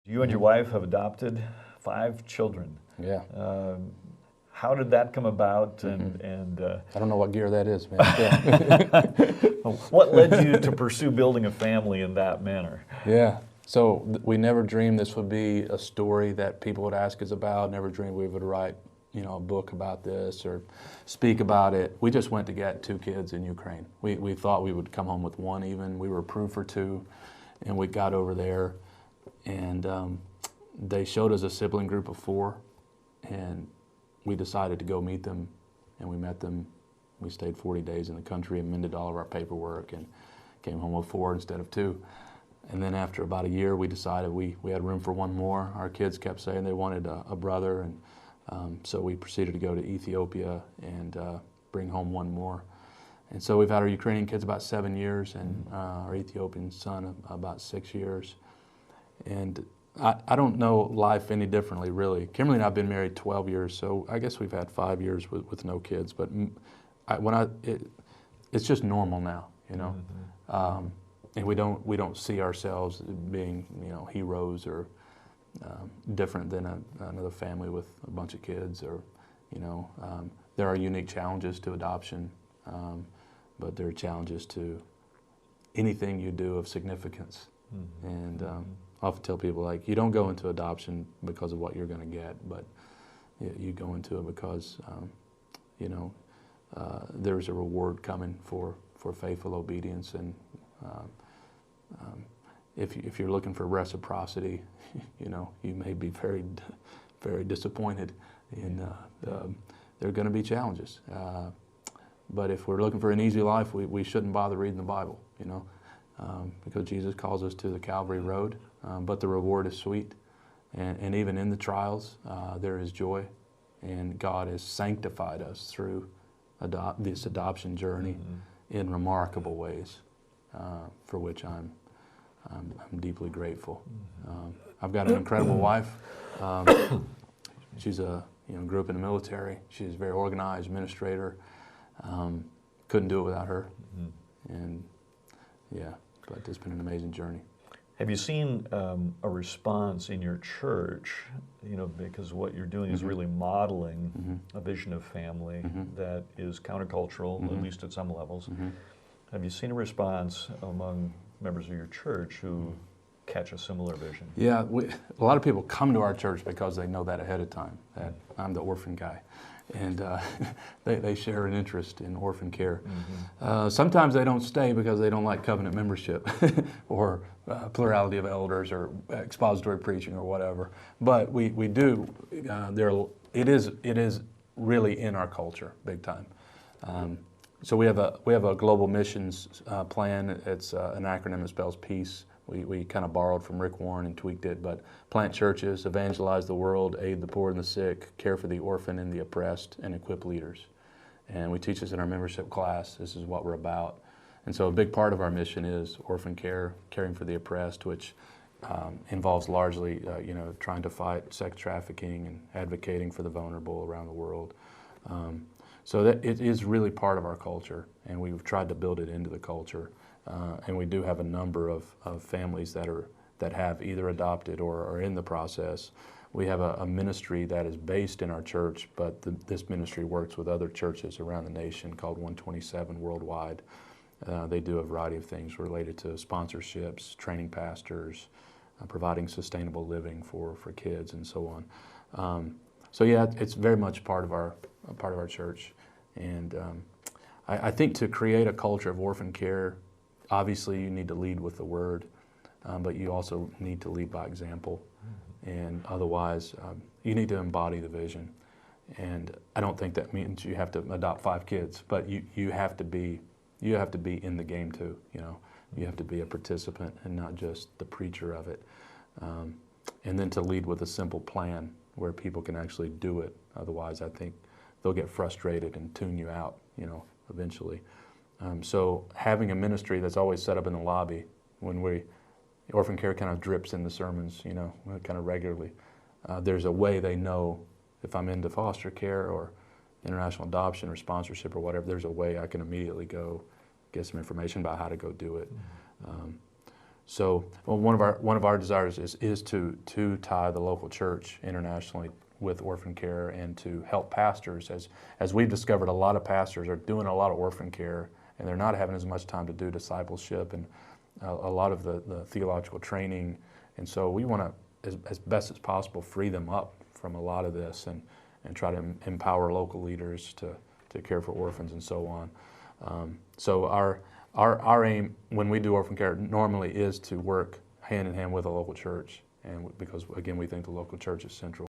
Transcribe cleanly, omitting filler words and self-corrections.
You and your wife have adopted 5 children. Yeah. How did that come about? And I don't know what gear that is, man. Yeah. what led you to pursue building a family in that manner? Yeah. So we never dreamed this would be a story that people would ask us about. Never dreamed we would write, a book about this or speak about it. We just went to get 2 kids in Ukraine. We thought we would come home with 1 even. We were approved for 2, and we got over there, and they showed us a sibling group of 4, and we decided to go meet them, and we met them. We stayed 40 days in the country, amended all of our paperwork, and came home with 4 instead of 2. And then after about a year, we decided we had room for 1 more. Our kids kept saying they wanted a brother, and so we proceeded to go to Ethiopia and bring home 1 more. And so we've had our Ukrainian kids about 7 years, and our Ethiopian son about 6 years. And I don't know life any differently, really. Kimberly and I have been married 12 years, so I guess we've had 5 years with no kids. But it's just normal now, and we don't see ourselves being, heroes or different than another family with a bunch of kids. Or, there are unique challenges to adoption, but there are challenges to anything you do of significance. And I often tell people, you don't go into adoption because of what you're going to get, but you go into it because, there's a reward coming for faithful obedience. And if you're looking for reciprocity, you may be very, very disappointed. And there are going to be challenges. But if we're looking for an easy life, we shouldn't bother reading the Bible, because Jesus calls us to the Calvary Road. But the reward is sweet. And even in the trials, there is joy. And God has sanctified us through this adoption journey in remarkable ways, for which I'm deeply grateful. I've got an incredible wife. She's grew up in the military. She's a very organized administrator. Couldn't do it without her. And but it's been an amazing journey. Have you seen a response in your church, because what you're doing is really modeling a vision of family that is countercultural, at least at some levels. Have you seen a response among members of your church who catch a similar vision? Yeah, a lot of people come to our church because they know that ahead of time, that I'm the orphan guy. And they share an interest in orphan care. Sometimes they don't stay because they don't like covenant membership or plurality of elders or expository preaching or whatever. But we do. It is really in our culture, big time. So we have a global missions plan. It's an acronym that spells peace. We kind of borrowed from Rick Warren and tweaked it, but plant churches, evangelize the world, aid the poor and the sick, care for the orphan and the oppressed, and equip leaders. And we teach this in our membership class. This is what we're about. And so a big part of our mission is orphan care, caring for the oppressed, which involves largely, trying to fight sex trafficking and advocating for the vulnerable around the world. So that it is really part of our culture, and we've tried to build it into the culture. And we do have a number of families that have either adopted or are in the process. We have a ministry that is based in our church, but this ministry works with other churches around the nation called 127 Worldwide. They do a variety of things related to sponsorships, training pastors, providing sustainable living for kids, and so on. So yeah, it's very much part of our church. And I think to create a culture of orphan care, obviously you need to lead with the Word, but you also need to lead by example. And otherwise, you need to embody the vision. And I don't think that means you have to adopt 5 kids, but you have to be in the game too. You have to be a participant and not just the preacher of it. And then to lead with a simple plan where people can actually do it. Otherwise, I think they'll get frustrated and tune you out, eventually. So having a ministry that's always set up in the lobby, when orphan care kind of drips in the sermons, kind of regularly. There's a way they know if I'm into foster care or international adoption or sponsorship or whatever, there's a way I can immediately go get some information about how to go do it. So one of our desires is to tie the local church internationally with orphan care and to help pastors. As we've discovered, a lot of pastors are doing a lot of orphan care and they're not having as much time to do discipleship and a lot of the theological training. And so we want to, as best as possible, free them up from a lot of this and try to empower local leaders to care for orphans and so on. So our aim when we do orphan care normally is to work hand in hand with a local church, and because again we think the local church is central.